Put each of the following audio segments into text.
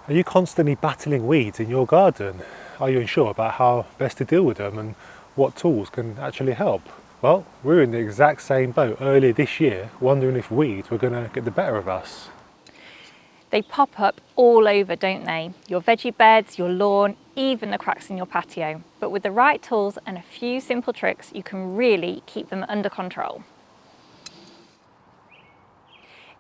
Are you constantly battling weeds in your garden? Are you unsure about how best to deal with them and what tools can actually help? Well, we were in the exact same boat earlier this year, wondering if weeds were going to get the better of us. They pop up all over, don't they? Your veggie beds, your lawn, even the cracks in your patio. But with the right tools and a few simple tricks, you can really keep them under control.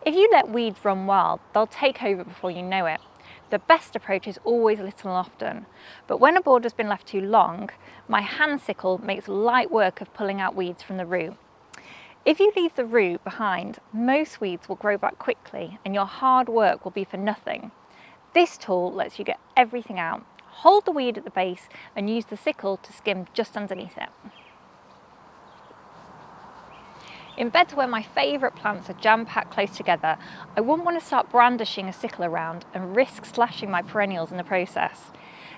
If you let weeds run wild, they'll take over before you know it. The best approach is always little and often, but when a border's been left too long, my hand sickle makes light work of pulling out weeds from the root. If you leave the root behind, most weeds will grow back quickly and your hard work will be for nothing. This tool lets you get everything out, hold the weed at the base and use the sickle to skim just underneath it. In beds where my favourite plants are jam-packed close together, I wouldn't want to start brandishing a sickle around and risk slashing my perennials in the process.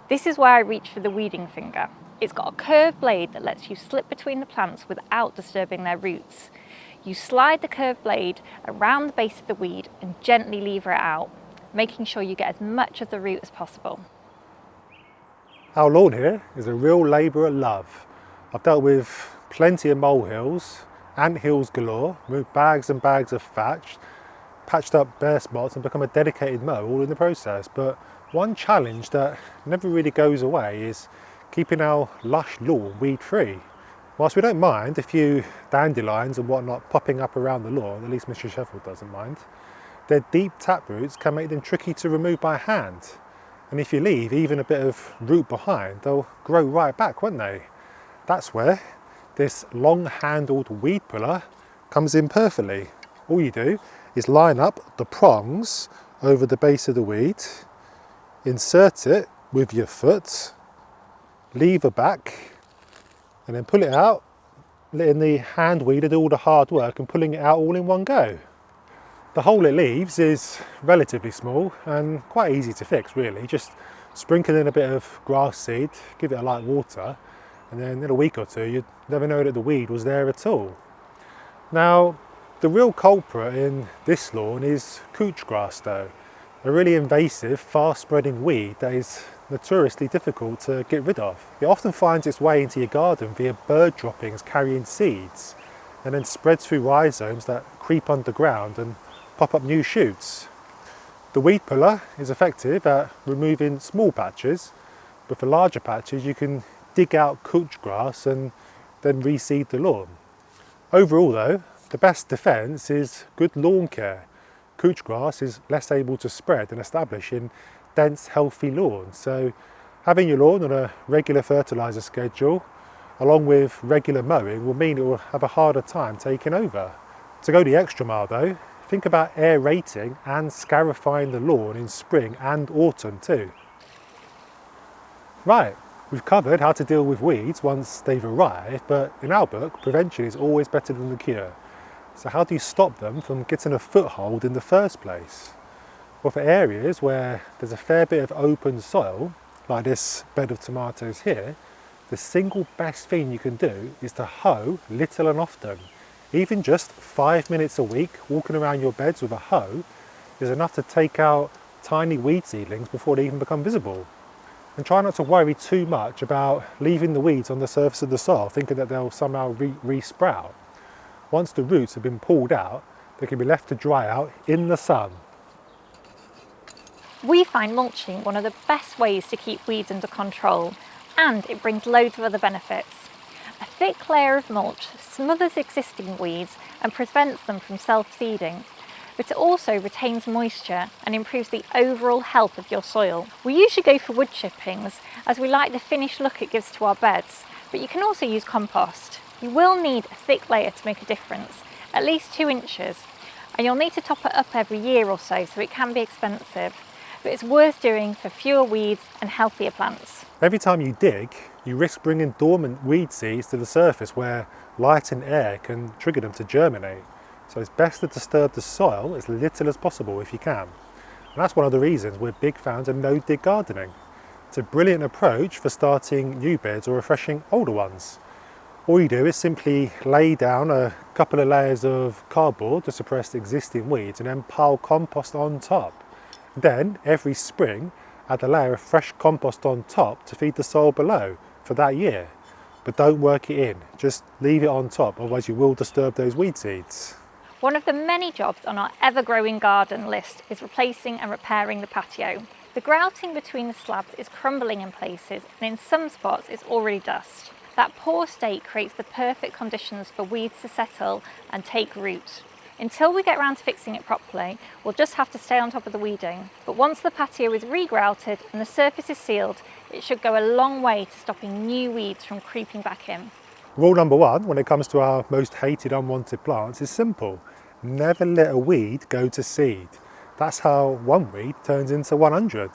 This is where I reach for the weeding finger. It's got a curved blade that lets you slip between the plants without disturbing their roots. You slide the curved blade around the base of the weed and gently lever it out, making sure you get as much of the root as possible. Our lawn here is a real labour of love. I've dealt with plenty of molehills, ant hills galore, moved bags and bags of thatch, patched up bare spots and become a dedicated mower all in the process. But one challenge that never really goes away is keeping our lush lawn weed free. Whilst we don't mind a few dandelions and whatnot popping up around the lawn, at least Mr. Sheffield doesn't mind, their deep tap roots can make them tricky to remove by hand. And if you leave even a bit of root behind, they'll grow right back, won't they? That's where this long-handled weed puller comes in perfectly. All you do is line up the prongs over the base of the weed, insert it with your foot, lever back, and then pull it out, letting the hand weeder do all the hard work and pulling it out all in one go. The hole it leaves is relatively small and quite easy to fix really. Just sprinkle in a bit of grass seed, give it a light water, and then in a week or two you'd never know that the weed was there at all. Now, the real culprit in this lawn is couch grass though, a really invasive, fast spreading weed that is notoriously difficult to get rid of. It often finds its way into your garden via bird droppings carrying seeds and then spreads through rhizomes that creep underground and pop up new shoots. The weed puller is effective at removing small patches, but for larger patches you can dig out couch grass and then reseed the lawn. Overall though, the best defence is good lawn care. Couch grass is less able to spread and establish in dense, healthy lawns, so having your lawn on a regular fertiliser schedule along with regular mowing will mean it will have a harder time taking over. To go the extra mile though, think about aerating and scarifying the lawn in spring and autumn too. Right, we've covered how to deal with weeds once they've arrived, but in our book, prevention is always better than the cure. So how do you stop them from getting a foothold in the first place? Well, for areas where there's a fair bit of open soil, like this bed of tomatoes here, the single best thing you can do is to hoe little and often. Even just 5 minutes a week walking around your beds with a hoe is enough to take out tiny weed seedlings before they even become visible. And try not to worry too much about leaving the weeds on the surface of the soil thinking that they'll somehow re-sprout. Once the roots have been pulled out, they can be left to dry out in the sun. We find mulching one of the best ways to keep weeds under control, and it brings loads of other benefits. A thick layer of mulch smothers existing weeds and prevents them from self-seeding, but it also retains moisture and improves the overall health of your soil. We usually go for wood chippings as we like the finished look it gives to our beds, but you can also use compost. You will need a thick layer to make a difference, at least 2 inches, and you'll need to top it up every year or so it can be expensive, but it's worth doing for fewer weeds and healthier plants. Every time you dig, you risk bringing dormant weed seeds to the surface where light and air can trigger them to germinate. So it's best to disturb the soil as little as possible if you can. And that's one of the reasons we're big fans of no-dig gardening. It's a brilliant approach for starting new beds or refreshing older ones. All you do is simply lay down a couple of layers of cardboard to suppress existing weeds and then pile compost on top. Then every spring add a layer of fresh compost on top to feed the soil below for that year. But don't work it in, just leave it on top, otherwise you will disturb those weed seeds. One of the many jobs on our ever-growing garden list is replacing and repairing the patio. The grouting between the slabs is crumbling in places, and in some spots it's already dust. That poor state creates the perfect conditions for weeds to settle and take root. Until we get around to fixing it properly, we'll just have to stay on top of the weeding. But once the patio is regrouted and the surface is sealed, it should go a long way to stopping new weeds from creeping back in. Rule number one when it comes to our most hated unwanted plants is simple. Never let a weed go to seed. That's how one weed turns into 100.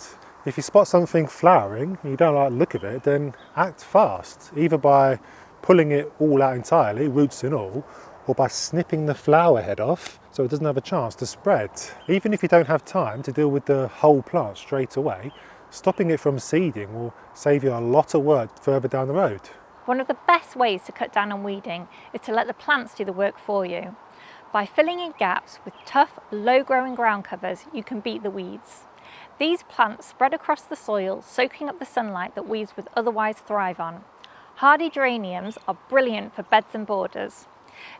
If you spot something flowering and you don't like the look of it, then act fast, either by pulling it all out entirely, roots and all, or by snipping the flower head off so it doesn't have a chance to spread. Even if you don't have time to deal with the whole plant straight away, stopping it from seeding will save you a lot of work further down the road. One of the best ways to cut down on weeding is to let the plants do the work for you. By filling in gaps with tough, low-growing ground covers, you can beat the weeds. These plants spread across the soil, soaking up the sunlight that weeds would otherwise thrive on. Hardy geraniums are brilliant for beds and borders.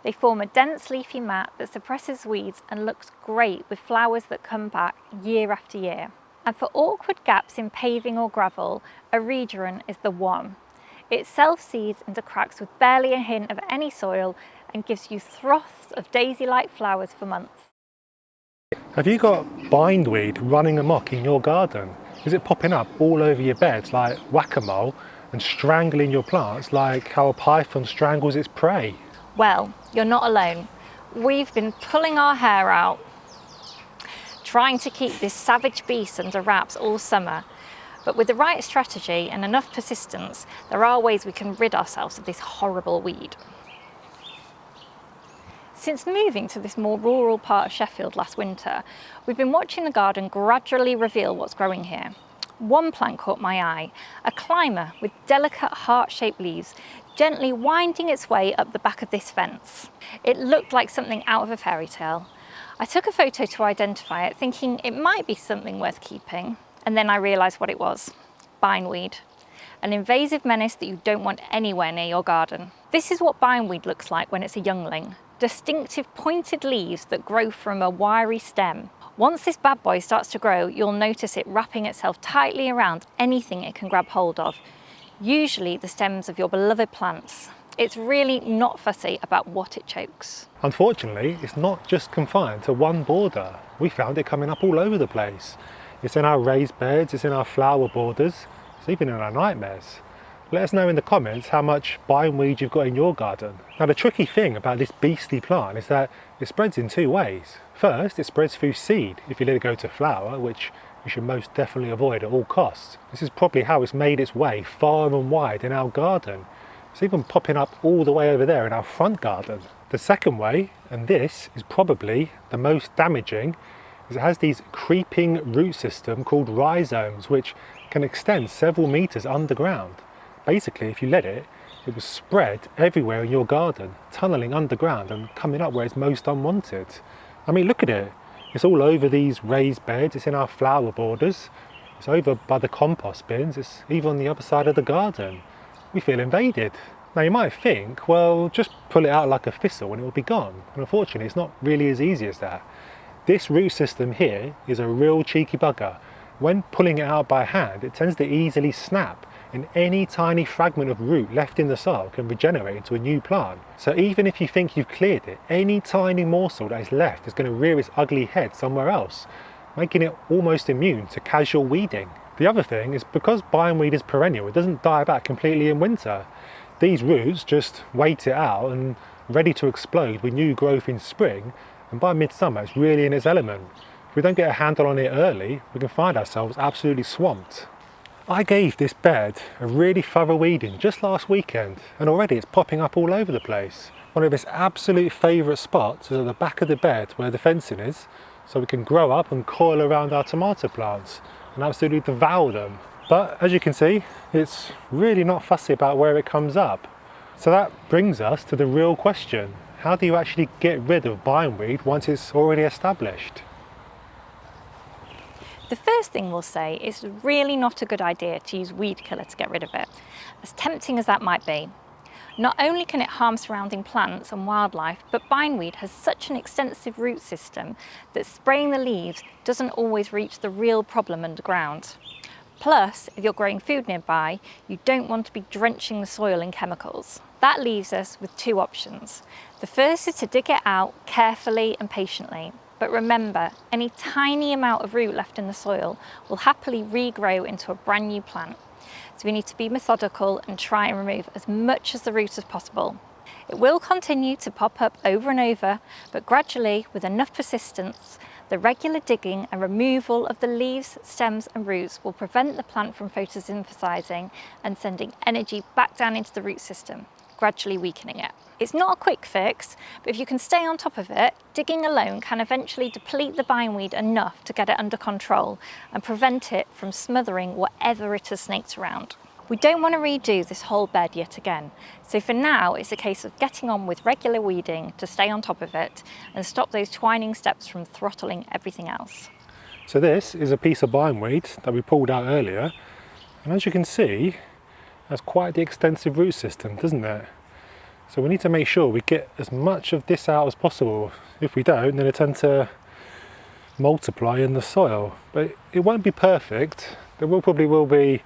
They form a dense leafy mat that suppresses weeds and looks great with flowers that come back year after year. And for awkward gaps in paving or gravel, a Regeron is the one. It self-seeds into cracks with barely a hint of any soil and gives you froths of daisy-like flowers for months. Have you got bindweed running amok in your garden? Is it popping up all over your beds like whack-a-mole and strangling your plants like how a python strangles its prey? Well, you're not alone. We've been pulling our hair out, trying to keep this savage beast under wraps all summer. But with the right strategy and enough persistence, there are ways we can rid ourselves of this horrible weed. Since moving to this more rural part of Sheffield last winter, we've been watching the garden gradually reveal what's growing here. One plant caught my eye, a climber with delicate heart-shaped leaves, gently winding its way up the back of this fence. It looked like something out of a fairy tale. I took a photo to identify it, thinking it might be something worth keeping, and then I realised what it was: bindweed. An invasive menace that you don't want anywhere near your garden. This is what bindweed looks like when it's a youngling. Distinctive pointed leaves that grow from a wiry stem. Once this bad boy starts to grow, you'll notice it wrapping itself tightly around anything it can grab hold of, usually the stems of your beloved plants. It's really not fussy about what it chokes. Unfortunately, it's not just confined to one border. We found it coming up all over the place. It's in our raised beds, it's in our flower borders, it's even in our nightmares. Let us know in the comments how much bindweed you've got in your garden. Now the tricky thing about this beastly plant is that it spreads in two ways. First, it spreads through seed if you let it go to flower, which you should most definitely avoid at all costs. This is probably how it's made its way far and wide in our garden. It's even popping up all the way over there in our front garden. The second way, and this is probably the most damaging, is it has these creeping root system called rhizomes, which can extend several meters underground. Basically, if you let it, it will spread everywhere in your garden, tunneling underground and coming up where it's most unwanted. I mean, look at it. It's all over these raised beds, it's in our flower borders, it's over by the compost bins, it's even on the other side of the garden. We feel invaded. Now you might think, well, just pull it out like a thistle and it will be gone. And unfortunately, it's not really as easy as that. This root system here is a real cheeky bugger. When pulling it out by hand, it tends to easily snap, and any tiny fragment of root left in the soil can regenerate into a new plant. So even if you think you've cleared it, any tiny morsel that is left is going to rear its ugly head somewhere else, making it almost immune to casual weeding. The other thing is, because bindweed is perennial, it doesn't die back completely in winter. These roots just wait it out and ready to explode with new growth in spring, and by midsummer it's really in its element. If we don't get a handle on it early, we can find ourselves absolutely swamped. I gave this bed a really thorough weeding just last weekend, and already it's popping up all over the place. One of its absolute favourite spots is at the back of the bed where the fencing is, so we can grow up and coil around our tomato plants and absolutely devour them. But as you can see, it's really not fussy about where it comes up. So that brings us to the real question: how do you actually get rid of bindweed once it's already established? The first thing we'll say is it's really not a good idea to use weed killer to get rid of it, as tempting as that might be. Not only can it harm surrounding plants and wildlife, but bindweed has such an extensive root system that spraying the leaves doesn't always reach the real problem underground. Plus, if you're growing food nearby, you don't want to be drenching the soil in chemicals. That leaves us with two options. The first is to dig it out carefully and patiently. But remember, any tiny amount of root left in the soil will happily regrow into a brand new plant. So we need to be methodical and try and remove as much of the root as possible. It will continue to pop up over and over, but gradually, with enough persistence, the regular digging and removal of the leaves, stems and roots will prevent the plant from photosynthesizing and sending energy back down into the root system, gradually weakening it. It's not a quick fix, but if you can stay on top of it, digging alone can eventually deplete the bindweed enough to get it under control and prevent it from smothering whatever it has snaked around. We don't want to redo this whole bed yet again, so for now it's a case of getting on with regular weeding to stay on top of it and stop those twining steps from throttling everything else. So this is a piece of bindweed that we pulled out earlier, and as you can see, has quite the extensive root system, doesn't it? So we need to make sure we get as much of this out as possible. If we don't, then it tends to multiply in the soil. But it won't be perfect. There probably will be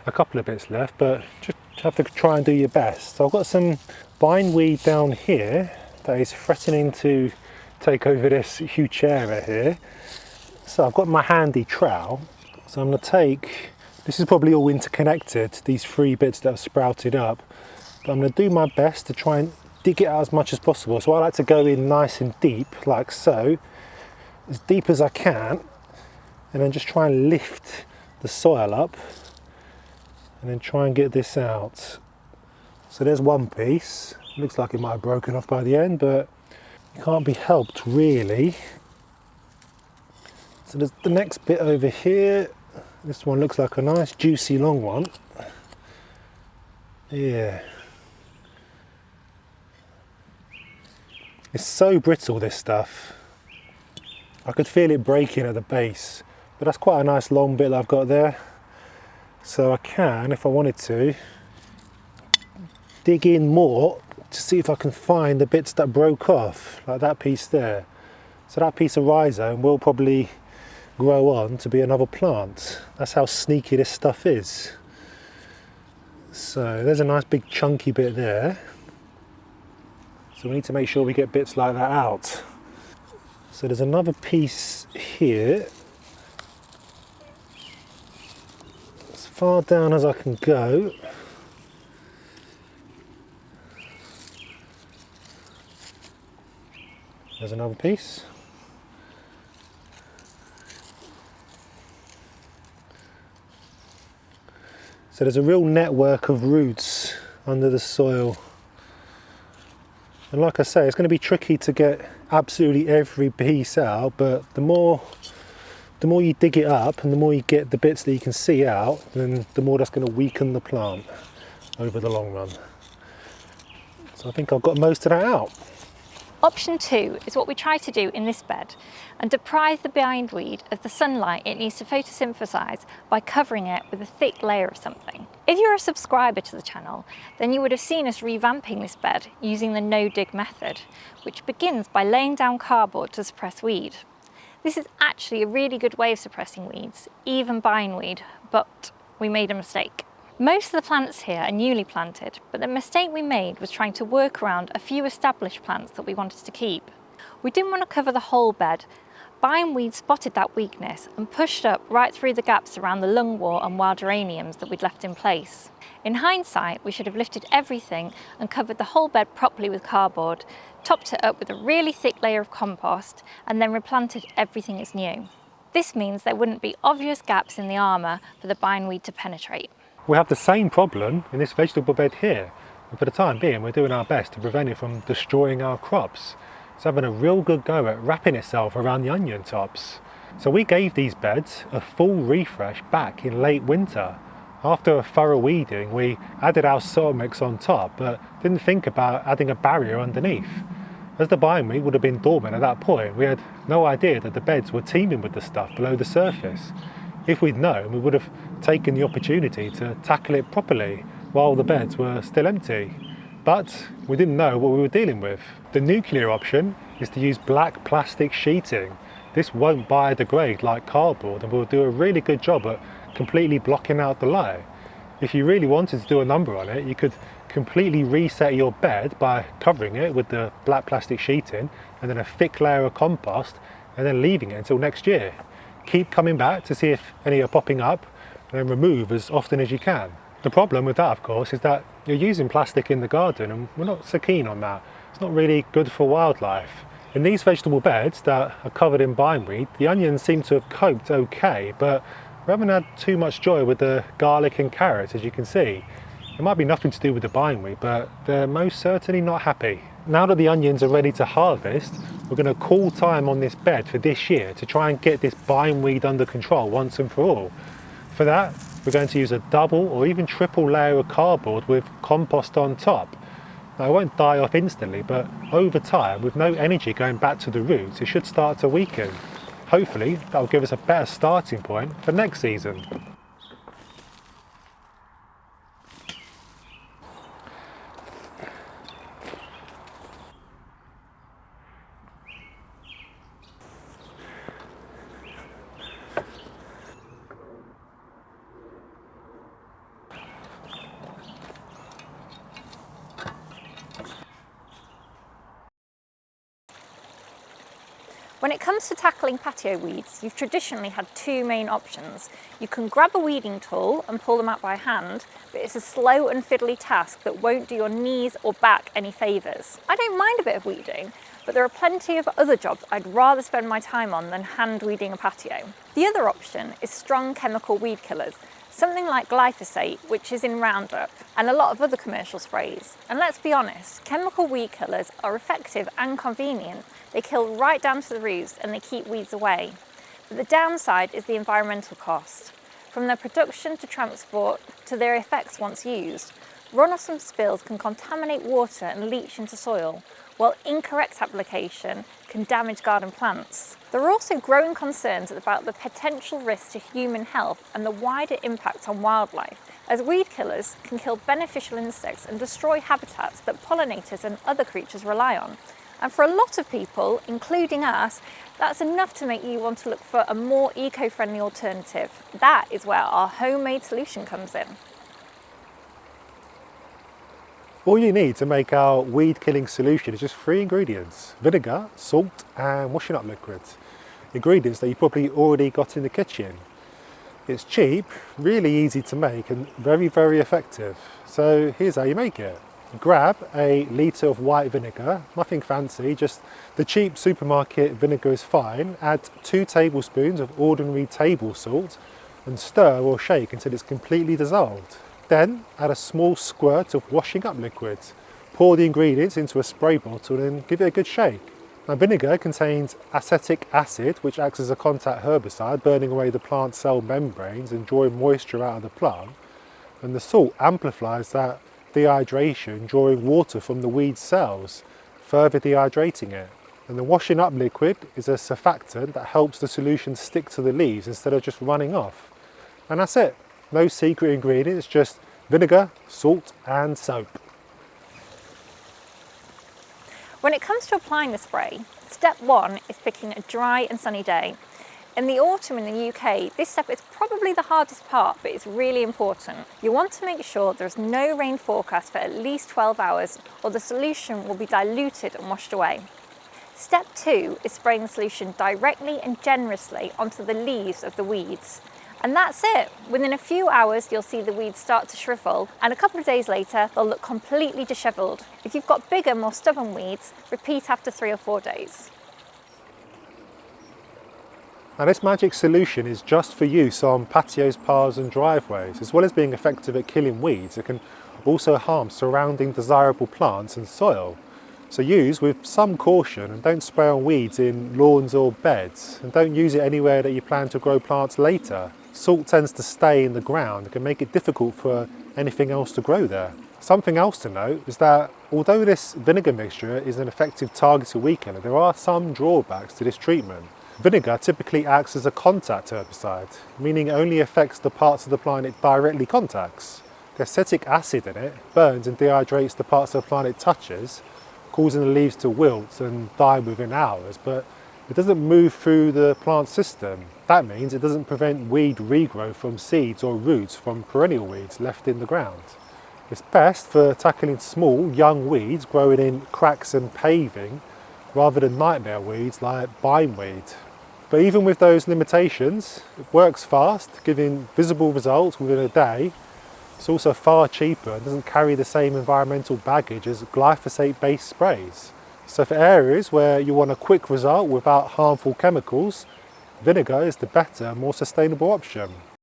a couple of bits left, but just have to try and do your best. So I've got some bindweed down here that is threatening to take over this huge area here. So I've got my handy trowel. So I'm going to take, this is probably all interconnected, these three bits that have sprouted up. But I'm going to do my best to try and dig it out as much as possible. So I like to go in nice and deep, like so, as deep as I can, and then just try and lift the soil up, and then try and get this out. So there's one piece. Looks like it might have broken off by the end, but it can't be helped really. So there's the next bit over here. This one looks like a nice juicy long one. Yeah. It's so brittle, this stuff. I could feel it breaking at the base, but that's quite a nice long bit that I've got there. So I can, if I wanted to, dig in more to see if I can find the bits that broke off, like that piece there. So that piece of rhizome will probably grow on to be another plant. That's how sneaky this stuff is. So there's a nice big chunky bit there. So we need to make sure we get bits like that out. So there's another piece here. As far down as I can go. There's another piece. So there's a real network of roots under the soil. And like I say, it's going to be tricky to get absolutely every piece out, but the more you dig it up and the more you get the bits that you can see out, then the more that's going to weaken the plant over the long run. So I think I've got most of that out. Option 2 is what we try to do in this bed and deprive the bindweed of the sunlight it needs to photosynthesize by covering it with a thick layer of something. If you're a subscriber to the channel, then you would have seen us revamping this bed using the no-dig method, which begins by laying down cardboard to suppress weed. This is actually a really good way of suppressing weeds, even bindweed, but we made a mistake. Most of the plants here are newly planted, but the mistake we made was trying to work around a few established plants that we wanted to keep. We didn't want to cover the whole bed. Bindweed spotted that weakness and pushed up right through the gaps around the lungwort and wild geraniums that we'd left in place. In hindsight, we should have lifted everything and covered the whole bed properly with cardboard, topped it up with a really thick layer of compost, and then replanted everything as new. This means there wouldn't be obvious gaps in the armour for the bindweed to penetrate. We have the same problem in this vegetable bed here, and for the time being we're doing our best to prevent it from destroying our crops. It's having a real good go at wrapping itself around the onion tops. So we gave these beds a full refresh back in late winter. After a thorough weeding, we added our soil mix on top, but didn't think about adding a barrier underneath. as the bindweed would have been dormant at that point, we had no idea that the beds were teeming with the stuff below the surface. If we'd known, we would have taken the opportunity to tackle it properly while the beds were still empty. But we didn't know what we were dealing with. The nuclear option is to use black plastic sheeting. This won't biodegrade like cardboard and will do a really good job at completely blocking out the light. If you really wanted to do a number on it, you could completely reset your bed by covering it with the black plastic sheeting and then a thick layer of compost and then leaving it until next year. Keep coming back to see if any are popping up and then remove as often as you can. The problem with that, of course, is that you're using plastic in the garden and we're not so keen on that. It's not really good for wildlife. In these vegetable beds that are covered in bindweed, the onions seem to have coped okay, but we haven't had too much joy with the garlic and carrots, as you can see. It might be nothing to do with the bindweed, but they're most certainly not happy. Now that the onions are ready to harvest, we're going to call time on this bed for this year to try and get this bindweed under control once and for all. For that, we're going to use a double or even triple layer of cardboard with compost on top. Now, it won't die off instantly, but over time, with no energy going back to the roots, it should start to weaken. Hopefully, that will give us a better starting point for next season. When it comes to tackling patio weeds, you've traditionally had two main options. You can grab a weeding tool and pull them out by hand, but it's a slow and fiddly task that won't do your knees or back any favours. I don't mind a bit of weeding, but there are plenty of other jobs I'd rather spend my time on than hand weeding a patio. The other option is strong chemical weed killers, something like glyphosate, which is in Roundup, and a lot of other commercial sprays. And let's be honest, chemical weed killers are effective and convenient. They kill right down to the roots and they keep weeds away. But the downside is the environmental cost. From their production to transport to their effects once used, runoffs from spills can contaminate water and leach into soil, while incorrect application can damage garden plants. There are also growing concerns about the potential risk to human health and the wider impact on wildlife, as weed killers can kill beneficial insects and destroy habitats that pollinators and other creatures rely on. And for a lot of people, including us, that's enough to make you want to look for a more eco-friendly alternative. That is where our homemade solution comes in. All you need to make our weed killing solution is just 3 ingredients: vinegar, salt and washing up liquid. Ingredients that you probably already got in the kitchen. It's cheap, really easy to make and very, very effective. So here's how you make it. Grab a litre of white vinegar, nothing fancy, just the cheap supermarket vinegar is fine. Add 2 tablespoons of ordinary table salt and stir or shake until it's completely dissolved. Then add a small squirt of washing up liquid. Pour the ingredients into a spray bottle and give it a good shake. Now, vinegar contains acetic acid, which acts as a contact herbicide, burning away the plant cell membranes and drawing moisture out of the plant. And the salt amplifies that dehydration, drawing water from the weed cells, further dehydrating it. And the washing up liquid is a surfactant that helps the solution stick to the leaves instead of just running off. And that's it. No secret ingredients, just vinegar, salt and soap. When it comes to applying the spray, step 1 is picking a dry and sunny day. In the autumn in the UK, this step is probably the hardest part, but it's really important. You want to make sure there's no rain forecast for at least 12 hours or the solution will be diluted and washed away. Step 2 is spraying the solution directly and generously onto the leaves of the weeds. And that's it. Within a few hours, you'll see the weeds start to shrivel, and a couple of days later, they'll look completely dishevelled. If you've got bigger, more stubborn weeds, repeat after 3 or 4 days. Now, this magic solution is just for use on patios, paths and driveways. As well as being effective at killing weeds, it can also harm surrounding desirable plants and soil. So use with some caution and don't spray on weeds in lawns or beds, and don't use it anywhere that you plan to grow plants later. Salt tends to stay in the ground and can make it difficult for anything else to grow there. Something else to note is that although this vinegar mixture is an effective targeted weed killer, there are some drawbacks to this treatment. Vinegar typically acts as a contact herbicide, meaning it only affects the parts of the plant it directly contacts. The acetic acid in it burns and dehydrates the parts of the plant it touches, causing the leaves to wilt and die within hours, but it doesn't move through the plant system. That means it doesn't prevent weed regrowth from seeds or roots from perennial weeds left in the ground. It's best for tackling small, young weeds growing in cracks and paving rather than nightmare weeds like bindweed. But even with those limitations, it works fast, giving visible results within a day. It's also far cheaper and doesn't carry the same environmental baggage as glyphosate-based sprays. So for areas where you want a quick result without harmful chemicals, vinegar is the better, more sustainable option.